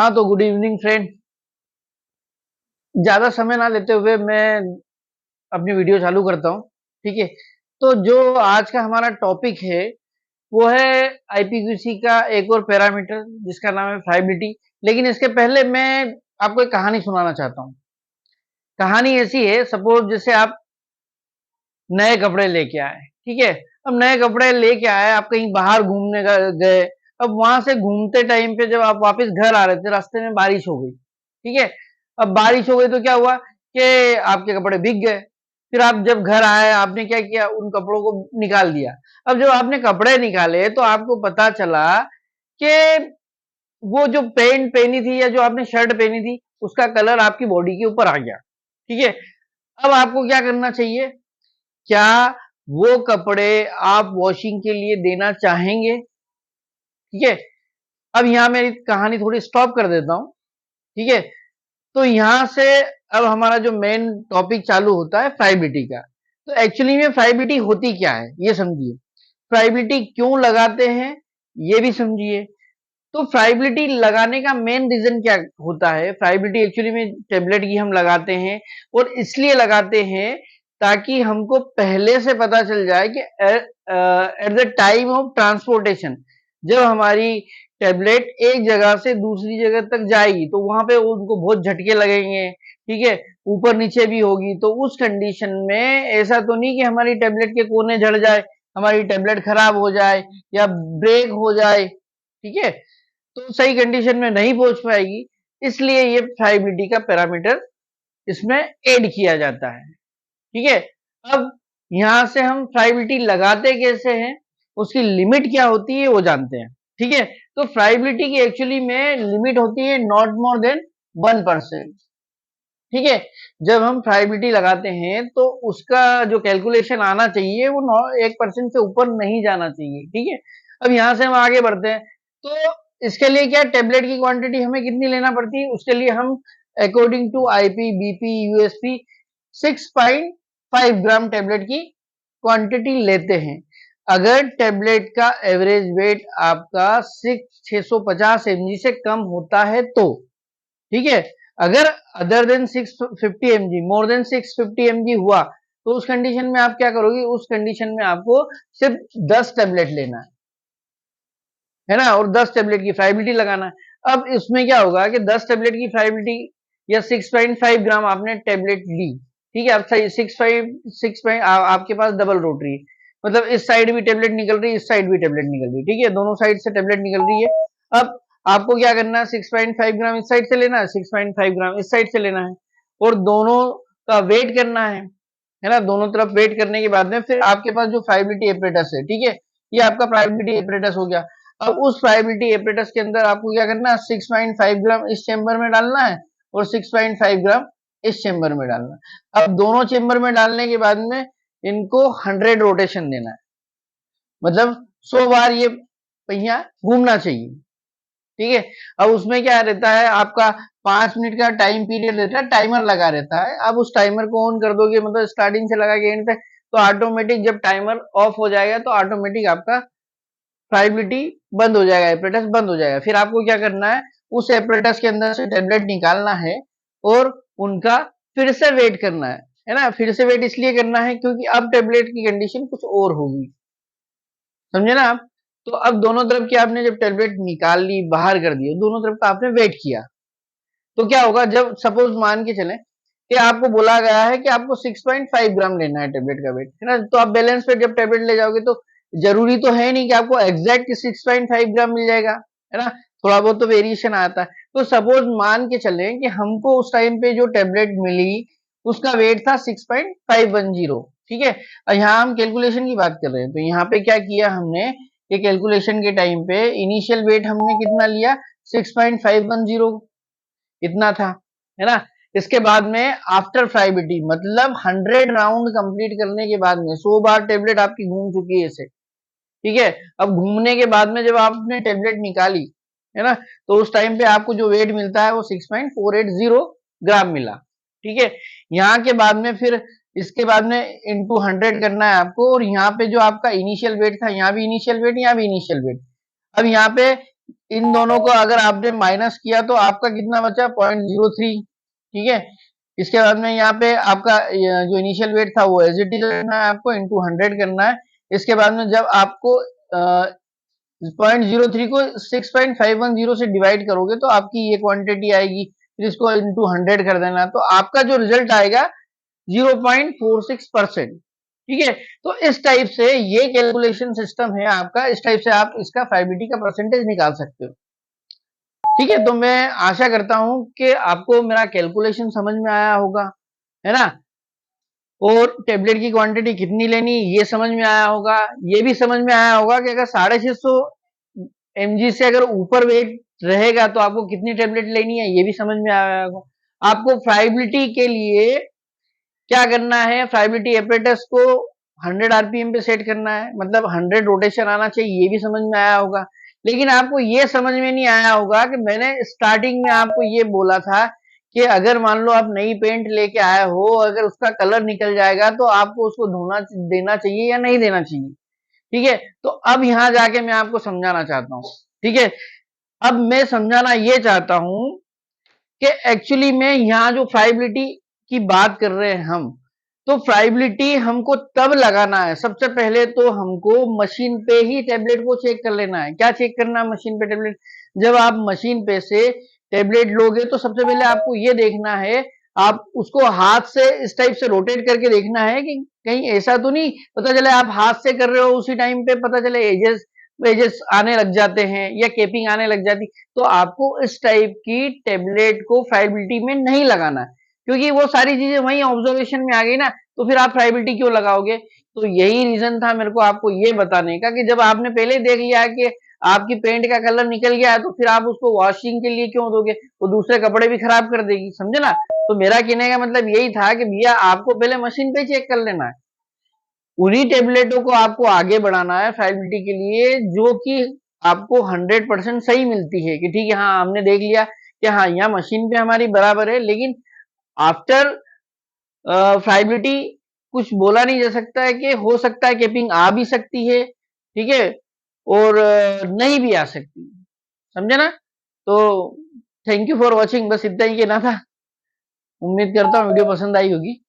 हाँ, तो good evening friend. ज़्यादा समय ना लेते हुए मैं अपनी वीडियो चालू करता हूँ, ठीक है? तो जो आज का हमारा टॉपिक है, वो है आईपीक्यूसी का एक और पैरामीटर जिसका नाम है फ्राइबिलिटी। लेकिन इसके पहले मैं आपको एक कहानी सुनाना चाहता हूँ। कहानी ऐसी है, सपोज़ जैसे आप नए कपड़े लेके आए, ठीक है? अब नए कपड़े लेके आए, आप कहीं बाहर घूमने गए, अब वहां से घूमते टाइम पे जब आप वापस घर आ रहे थे, रास्ते में बारिश हो गई, ठीक है? अब बारिश हो गई तो क्या हुआ कि आपके कपड़े भीग गए। फिर आप जब घर आए, आपने क्या किया, उन कपड़ों को निकाल दिया। अब जब आपने कपड़े निकाले तो आपको पता चला कि वो जो पैंट पहनी थी या जो आपने शर्ट पहनी थी, उसका कलर आपकी बॉडी के ऊपर आ गया, ठीक है? अब आपको क्या करना चाहिए? क्या वो कपड़े आप वॉशिंग के लिए देना चाहेंगे? ठीक है? अब यहाँ मेरी कहानी थोड़ी स्टॉप कर देता हूँ, ठीक है? तो यहाँ से अब हमारा जो मेन टॉपिक चालू होता है फ्राइबिलिटी का। तो एक्चुअली में फ्राइबिलिटी होती क्या है, ये समझिए। फ्राइबिलिटी क्यों लगाते हैं, ये भी समझिए। तो फ्राइबिलिटी लगाने का मेन रीजन क्या होता है? फ्राइबिलिटी एक्चुअली में टेबलेट की हम लगाते हैं और इसलिए लगाते हैं ताकि हमको पहले से पता चल जाए कि at the time of transportation जब हमारी टेबलेट एक जगह से दूसरी जगह तक जाएगी तो वहां पे उनको बहुत झटके लगेंगे, ठीक है? ऊपर नीचे भी होगी, तो उस कंडीशन में ऐसा तो नहीं कि हमारी टेबलेट के कोने झड़ जाए, हमारी टेबलेट खराब हो जाए या ब्रेक हो जाए, ठीक है? तो सही कंडीशन में नहीं पहुंच पाएगी, इसलिए ये फ्राइबिलिटी का पैरामीटर इसमें ऐड किया जाता है, ठीक है? अब यहां से हम फ्राइबिलिटी लगाते कैसे हैं, उसकी लिमिट क्या होती है वो जानते हैं, ठीक है? तो फ्राइबिलिटी की एक्चुअली में लिमिट होती है नॉट मोर देन 1%, ठीक है? जब हम फ्राइबिलिटी लगाते हैं तो उसका जो कैलकुलेशन आना चाहिए वो 1% से ऊपर नहीं जाना चाहिए, ठीक है? अब यहां से हम आगे बढ़ते हैं। तो इसके लिए क्या टेबलेट की क्वांटिटी हमें कितनी लेना पड़ती है? उसके लिए हम according to IP BP USP 6.5 gram tablet की क्वांटिटी लेते हैं। अगर टेबलेट का एवरेज वेट आपका 650 mg से कम होता है तो, ठीक है? अगर other than 650 mg, more than 650 mg हुआ तो उस कंडीशन में आप क्या करोगे? उस कंडीशन में आपको सिर्फ 10 टेबलेट लेना है ना? और 10 टेबलेट की फ्राइबिलिटी लगाना है। अब इसमें क्या होगा कि 10 टेबलेट की फ्राइबिलिटी या 6.5 ग्राम आपने टेबलेट ली, ठीक है? अब सही 6 आपके पास डबल रोटरी, मतलब इस साइड भी टेबलेट निकल रही है, इस साइड भी टेबलेट निकल रही है, ठीक है? दोनों साइड से टेबलेट निकल रही है। अब आपको क्या करना है? 6.5 ग्राम इस साइड से लेना है, 6.5 ग्राम इस साइड से लेना है और दोनों का वेट करना है ना? दोनों तरफ वेट करने के बाद में फिर आपके पास जो फ्राइबिलिटी एपरेटस है, ठीक है? ये आपका फ्राइबिलिटी एपरेटस हो गया। अब उस फ्राइबिलिटी एपरेटस के अंदर आपको क्या करना है? 6.5 ग्राम इस चेंबर में डालना है और 6.5 ग्राम इस चेंबर में डालना है। अब दोनों चेंबर में डालने के बाद में इनको 100 रोटेशन देना है, मतलब 100 बार ये पहिया घूमना चाहिए, ठीक है? अब उसमें क्या रहता है, आपका 5 मिनट का टाइम पीरियड रहता है, टाइमर लगा रहता है। आप उस टाइमर को ऑन कर दोगे, मतलब स्टार्टिंग से लगा के एंड तक, तो ऑटोमेटिक जब टाइमर ऑफ हो जाएगा तो ऑटोमेटिक आपका फ्राइबिलिटी बंद हो जाएगा, एपरेटस बंद हो जाएगा। फिर आपको क्या करना है? उस एपरेटस के अंदर से टेबलेट निकालना है और उनका फिर से वेट करना है ना? फिर से वेट इसलिए करना है क्योंकि अब टेबलेट की कंडीशन कुछ और होगी, समझे ना आप? तो अब दोनों तरफ की आपने जब टेबलेट निकाल ली, बाहर कर दी, दोनों तरफ का आपने वेट किया, तो क्या होगा? जब सपोज मान के चले कि आपको बोला गया है कि आपको 6.5 ग्राम लेना है टेबलेट का वेट, है ना? तो आप बैलेंस पे जब टेबलेट ले जाओगे तो जरूरी तो है नहीं कि आपको एग्जैक्ट 6.5 ग्राम मिल जाएगा, है ना? थोड़ा बहुत तो वेरिएशन आता है। तो सपोज मान के चले कि हमको उस टाइम पे जो टेबलेट मिली उसका वेट था 6.510, ठीक है? और यहाँ हम कैलकुलेशन की बात कर रहे हैं, तो यहाँ पे क्या किया हमने, ये कैलकुलेशन के टाइम पे इनिशियल वेट हमने कितना लिया? 6.510 इतना था, है ना? इसके बाद में आफ्टर फ्राइबिलिटी, मतलब 100 राउंड कंप्लीट करने के बाद में 100 बार टेबलेट आपकी घूम चुकी है इसे, ठीक है? अब घूमने के बाद में जब आपने टेबलेट निकाली, है ना, तो उस टाइम पे आपको जो वेट मिलता है वो 6.480 ग्राम मिला, ठीक है? यहाँ के बाद में फिर इसके बाद में इंटू 100 करना है आपको, और यहाँ पे जो आपका इनिशियल वेट था, यहाँ भी इनिशियल वेट, यहाँ भी इनिशियल वेट। अब यहाँ पे इन दोनों को अगर आपने माइनस किया तो आपका कितना बचा 0.03, ठीक है। इसके बाद में यहाँ पे आपका जो इनिशियल वेट था वो एज इट इज करना है आपको, इंटू 100 करना है। इसके बाद में जब आपको 0.03 को 6.510 से डिवाइड करोगे तो आपकी ये क्वांटिटी आएगी, फिर इसको इंटू 100 कर देना, तो आपका जो रिजल्ट आएगा 0.46%, ठीक है। तो इस टाइप से ये कैलकुलेशन सिस्टम है आपका, इस टाइप से आप इसका फाइबिलिटी का परसेंटेज निकाल सकते हो, ठीक है। तो मैं आशा करता हूं कि आपको मेरा कैलकुलेशन समझ में आया होगा, है ना, और टेबलेट की क्वांटिटी कितनी लेनी ये समझ में आया होगा। ये भी समझ में आया होगा कि अगर 650 mg से अगर ऊपर वेट रहेगा तो आपको कितनी टेबलेट लेनी है ये भी समझ में आया होगा। आपको फाइबिलिटी के लिए क्या करना है, फाइबिलिटी एपरेटस को 100 आरपीएम पे सेट करना है, मतलब 100 रोटेशन आना चाहिए, ये भी समझ में आया होगा। लेकिन आपको ये समझ में नहीं आया होगा कि मैंने स्टार्टिंग में आपको ये बोला था कि अगर मान लो आप नई पेंट लेके आए हो, अगर उसका कलर निकल जाएगा तो आपको उसको धोना देना चाहिए या नहीं देना चाहिए, ठीक है। तो अब यहां जाके मैं आपको समझाना चाहता हूं, ठीक है। अब मैं समझाना ये चाहता हूं कि एक्चुअली में यहाँ जो फ्राइबिलिटी की बात कर रहे हैं हम, तो फ्राइबिलिटी हमको तब लगाना है, सबसे पहले तो हमको मशीन पे ही टेबलेट को चेक कर लेना है। क्या चेक करना है मशीन पे टेबलेट, जब आप मशीन पे से टेबलेट लोगे तो सबसे पहले आपको ये देखना है, आप उसको हाथ से इस टाइप से रोटेट करके देखना है कि कहीं ऐसा तो नहीं पता चले आप हाथ से कर रहे हो उसी टाइम पे पता चले एजेस वेजेस आने लग जाते हैं या केपिंग आने लग जाती, तो आपको इस टाइप की टेबलेट को फ्राइबिलिटी में नहीं लगाना है, क्योंकि वो सारी चीजें वही ऑब्जर्वेशन में आ गई ना, तो फिर आप फ्राइबिलिटी क्यों लगाओगे। तो यही रीजन था मेरे को आपको ये बताने का कि जब आपने पहले देख लिया कि आपकी पेंट का कलर निकल गया है तो फिर आप उसको वॉशिंग के लिए क्यों दोगे, वो दूसरे कपड़े भी खराब कर देगी, समझे ना। तो मेरा कहने का मतलब यही था कि भैया आपको पहले मशीन पे चेक कर लेना है, उन्हीं टेबलेटों को आपको आगे बढ़ाना है फाइबिलिटी के लिए जो कि आपको 100% सही मिलती है, कि ठीक है हाँ हमने देख लिया कि हाँ यहाँ मशीन पे हमारी बराबर है, लेकिन आफ्टर फाइबिलिटी कुछ बोला नहीं जा सकता है, कि हो सकता है केपिंग आ भी सकती है, ठीक है, और नहीं भी आ सकती, समझे ना। तो थैंक यू फॉर वॉचिंग, बस इतना ही कहना था। उम्मीद करता हूँ वीडियो पसंद आई होगी।